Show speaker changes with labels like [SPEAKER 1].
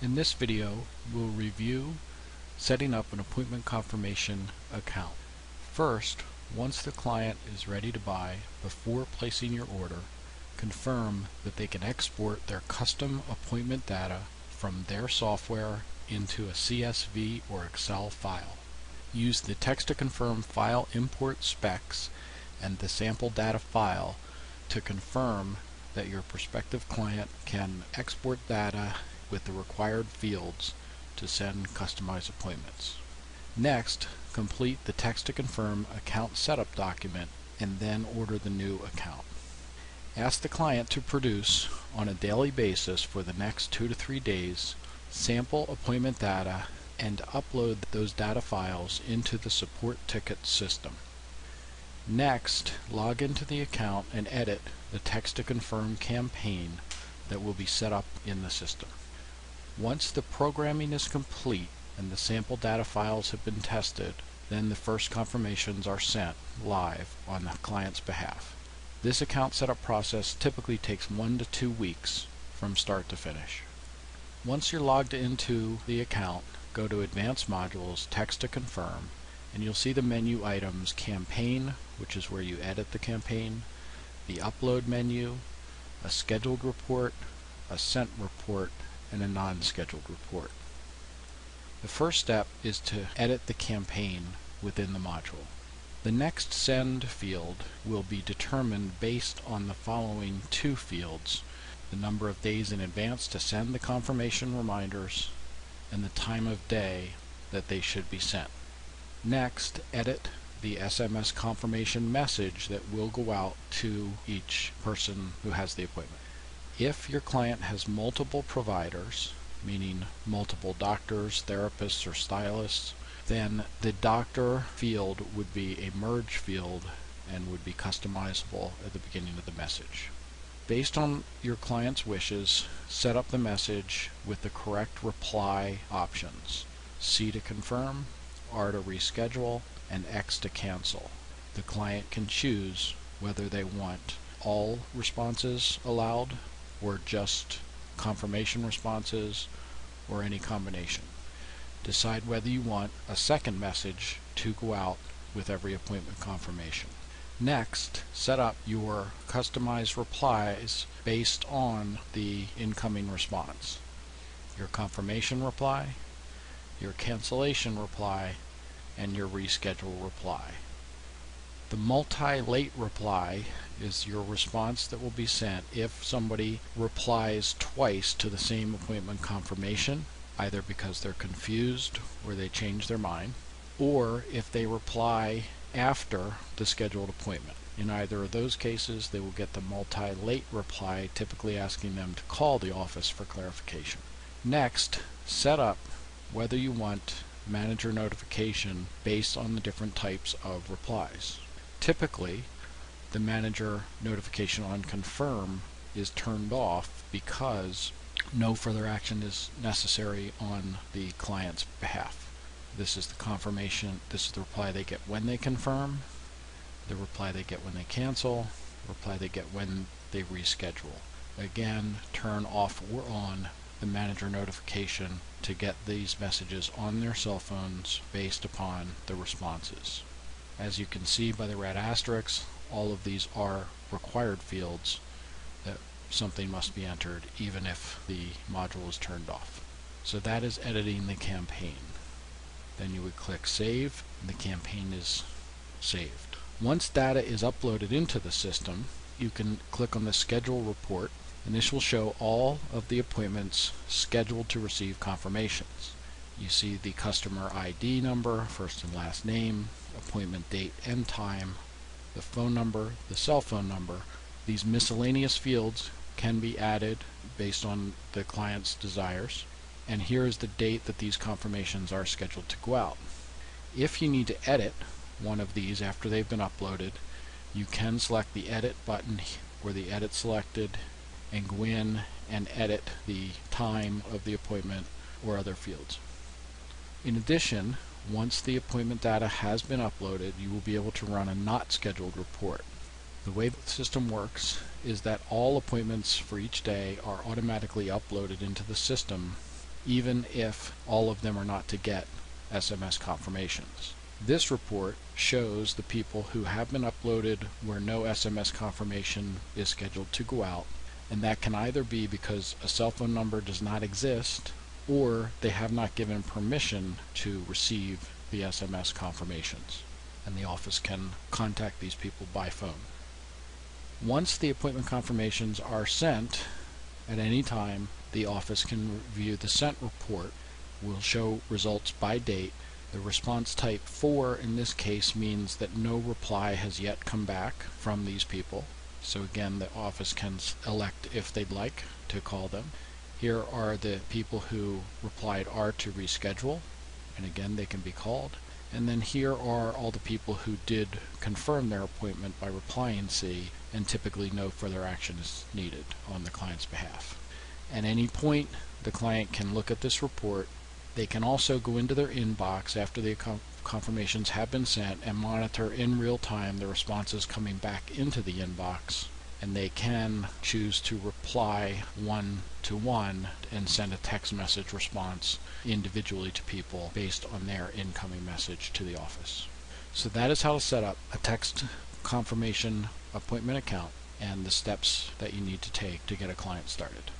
[SPEAKER 1] In this video, we'll review setting up an appointment confirmation account. First, once the client is ready to buy, before placing your order, confirm that they can export their custom appointment data from their software into a CSV or Excel file. Use the Txt2Confirm file import specs and the sample data file to confirm that your prospective client can export data with the required fields to send customized appointments. Next, complete the Txt2Confirm account setup document and then order the new account. Ask the client to produce, on a daily basis for the next 2 to 3 days, sample appointment data and upload those data files into the support ticket system. Next, log into the account and edit the Txt2Confirm campaign that will be set up in the system. Once the programming is complete and the sample data files have been tested, then the first confirmations are sent live on the client's behalf. This account setup process typically takes 1 to 2 weeks from start to finish. Once you're logged into the account, go to Advanced Modules, Txt2Confirm, and you'll see the menu items Campaign, which is where you edit the campaign, the Upload menu, a Scheduled report, a Sent report, and a non-scheduled report. The first step is to edit the campaign within the module. The next Send field will be determined based on the following 2 fields: the number of days in advance to send the confirmation reminders and the time of day that they should be sent. Next, edit the SMS confirmation message that will go out to each person who has the appointment. If your client has multiple providers, meaning multiple doctors, therapists, or stylists, then the doctor field would be a merge field and would be customizable at the beginning of the message. Based on your client's wishes, set up the message with the correct reply options: C to confirm, R to reschedule, and X to cancel. The client can choose whether they want all responses allowed or just confirmation responses or any combination. Decide whether you want a second message to go out with every appointment confirmation. Next, set up your customized replies based on the incoming response: your confirmation reply, your cancellation reply, and your reschedule reply. The multi-late reply is your response that will be sent if somebody replies twice to the same appointment confirmation, either because they're confused or they change their mind, or if they reply after the scheduled appointment. In either of those cases, they will get the multi-late reply, typically asking them to call the office for clarification. Next, set up whether you want manager notification based on the different types of replies. Typically, the manager notification on confirm is turned off because no further action is necessary on the client's behalf. This is the confirmation, this is the reply they get when they confirm, the reply they get when they cancel, the reply they get when they reschedule. Again, turn off or on the manager notification to get these messages on their cell phones based upon the responses. As you can see by the red asterisks, all of these are required fields that something must be entered even if the module is turned off. So that is editing the campaign. Then you would click Save, and the campaign is saved. Once data is uploaded into the system, you can click on the Schedule report, and this will show all of the appointments scheduled to receive confirmations. You see the customer ID number, first and last name, appointment date and time, the phone number, the cell phone number. These miscellaneous fields can be added based on the client's desires, and here is the date that these confirmations are scheduled to go out. If you need to edit one of these after they've been uploaded, you can select the Edit button or the Edit selected and go in and edit the time of the appointment or other fields. In addition, once the appointment data has been uploaded, you will be able to run a not scheduled report. The way the system works is that all appointments for each day are automatically uploaded into the system even if all of them are not to get SMS confirmations. This report shows the people who have been uploaded where no SMS confirmation is scheduled to go out, and that can either be because a cell phone number does not exist or they have not given permission to receive the SMS confirmations, and the office can contact these people by phone. Once the appointment confirmations are sent, at any time the office can review the sent report. We'll show results by date. The response type 4 in this case means that no reply has yet come back from these people. So again, the office can elect if they'd like to call them. Here are the people who replied R to reschedule, and again they can be called. And then here are all the people who did confirm their appointment by replying C, and typically no further action is needed on the client's behalf. At any point, the client can look at this report. They can also go into their inbox after the confirmations have been sent and monitor in real time the responses coming back into the inbox, and they can choose to reply one-to-one and send a text message response individually to people based on their incoming message to the office. So that is how to set up a text confirmation appointment account and the steps that you need to take to get a client started.